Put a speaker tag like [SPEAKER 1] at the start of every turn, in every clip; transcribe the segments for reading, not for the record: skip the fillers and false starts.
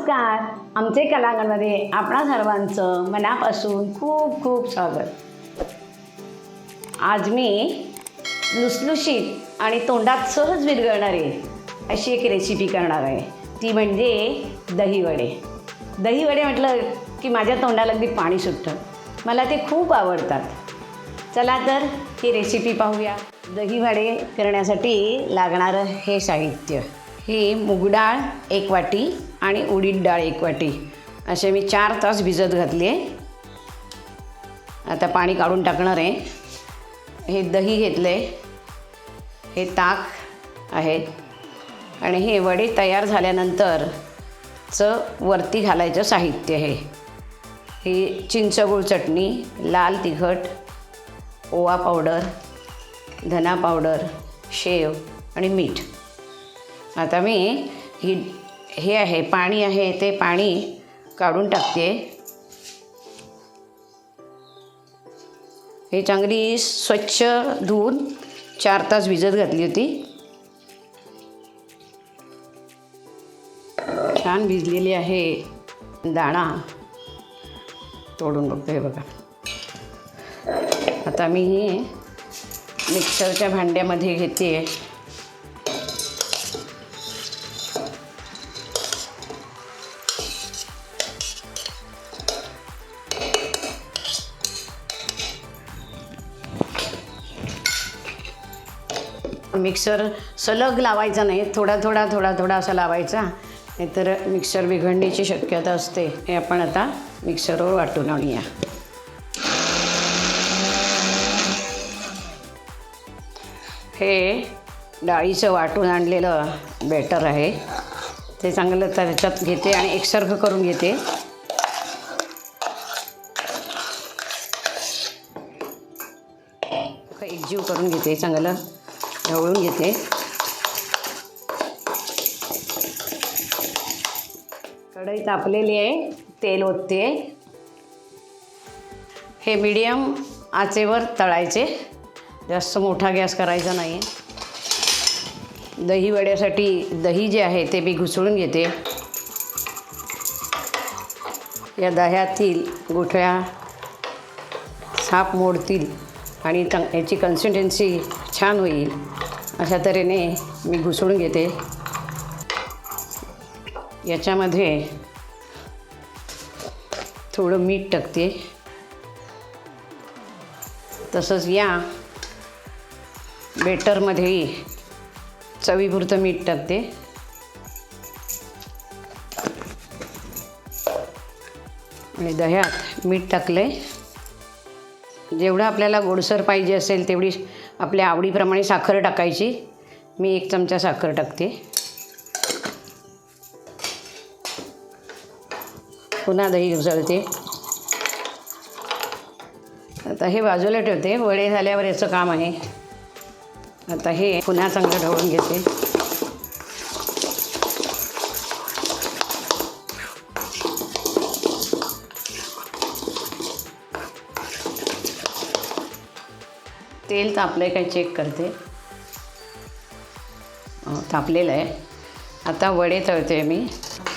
[SPEAKER 1] नमस्कार. आमचे कलांगणमध्ये आपणा सर्वांचं मनापासून खूप खूप स्वागत. आज मी लुसलुशीत आणि तोंडात सहज विरघळणारी अशी एक रेसिपी करणार आहे. ती म्हणजे दही वडे. दही वडे म्हटलं की माझ्या तोंडाला अगदी पाणी सुटतं. मला ते खूप आवडतात. चला तर ही रेसिपी पाहूया. दही वडे करण्यासाठी लागणारं हे साहित्य. हे मूग डाळ 1 वाटी आणि उडीद डाळ 1 वाटी असे मी 4 तास भिजत घातले. आता पाणी काढून टाकणार आहे. हे दही घेतले, हे ताक आहे आणि हे वडे तयार झाल्यानंतरचं वरती घालायचं साहित्य आहे. ही चिंचगूळ चटणी, लाल तिखट, ओवा पावडर, धना पावडर, शेव आणि मीठ. आता मी हे आहे पाणी आहे ते पाणी काढून टाकते. हे चांगली स्वच्छ धुवून 4 तास भिजत घातली होती. छान भिजलेली आहे. दाणा तोडून बघतो. हे बघा. आता मी हे मिक्सरच्या भांड्यामध्ये घेते. मिक्सर सलग लावायचा नाही, थोडा थोडा असा लावायचा, नाहीतर मिक्सर बिघडण्याची शक्यता असते. हे आपण आता मिक्सरवर वाटून आणूया. हे डाळीचं वाटून आणलेलं बॅटर आहे. ते चांगलं त्याच्यात घेते आणि एकसारखं करून घेते. एकजीव करून घेते, चांगलं ढवळून घेते. कढई तापलेली आहे, तेल ओतते. हे मीडियम आचेवर तळायचे, जास्त मोठा गॅस करायचा नाही. दही वड्यासाठी दही जे आहे ते मी घुसळून घेते. या दह्यातील गुठळ्या साप मोडतील आणि याची कन्सिस्टन्सी छान होईल अशा तऱ्हेने मी घुसळून घेते. याच्यामध्ये थोडं मीठ टाकते. तसंच या बेटरमध्ये चवीपुरतं मीठ टाकते. आणि दह्यात मीठ टाकले. जेवढं आपल्याला गोडसर पाहिजे असेल तेवढी आपल्या आवडीप्रमाणे साखर टाकायची. मी 1 चमचा साखर टाकते. पुन्हा दही घुसळते. आता हे बाजूला ठेवते. वडे झाल्यावर याचं काम आहे. आता हे पुन्हा चांगलं ढवळून घेते. तेल तापलं काय चेक करते. तापलेलं आहे. आता वडे तळते मी.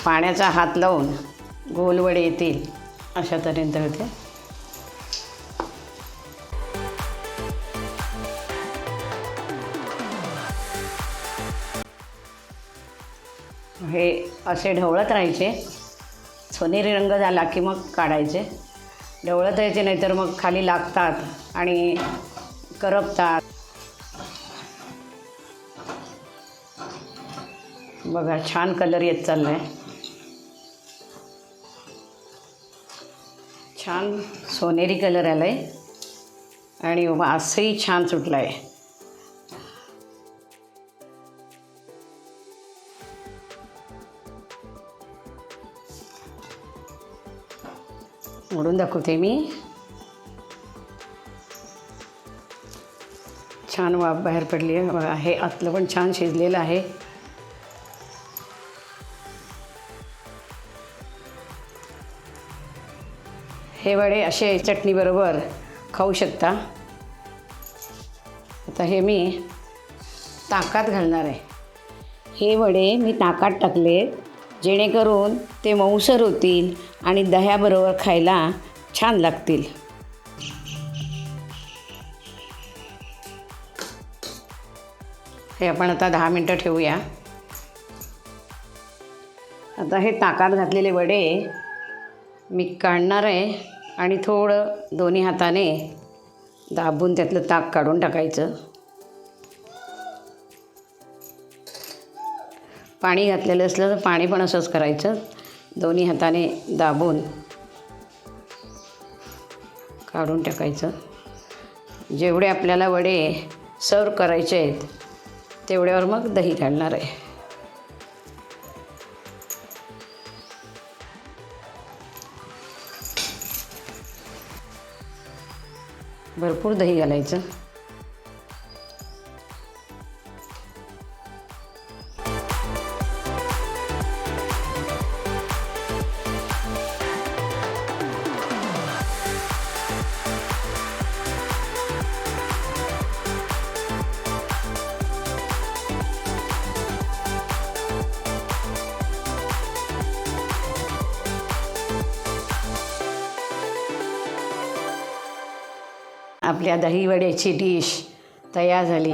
[SPEAKER 1] पाण्याचा हात लावून गोल वडे येतील अशा तऱ्हेने तळते. हे असे ढवळत राहायचे. सोनेरी रंग झाला की मग काढायचे. ढवळत राहायचे, नाहीतर मग खाली लागतात आणि करपतात. बघा छान कलर येत चालला आहे. छान सोनेरी कलर आला आहे आणि वासही छान सुटला आहे. मोडून दाखवते मी. छान वाफ बाहेर पडली आहे. बघा हे आतलं पण छान शिजलेलं आहे. हे वडे असे चटणीबरोबर खाऊ शकता. आता हे मी ताकात घालणार आहे. हे वडे मी ताकात टाकले जेणेकरून ते मऊसर होतील आणि दह्याबरोबर खायला छान लागतील. हे आपण आता 10 मिनटं ठेवूया. आता हे ताकात घातलेले वडे मी काढणार आहे आणि थोडं दोन्ही हाताने दाबून त्यातलं ताक काढून टाकायचं. पाणी घातलेलं असलं तर पाणी पण असंच करायचं, दोन्ही हाताने दाबून काढून टाकायचं. जेवढे आपल्याला वडे सर्व करायचे आहेत तेवढ्यावर मग दही घालणार आहे. भरपूर दही घालायचं. आपल्या दही वड्याची डिश तयार झाली.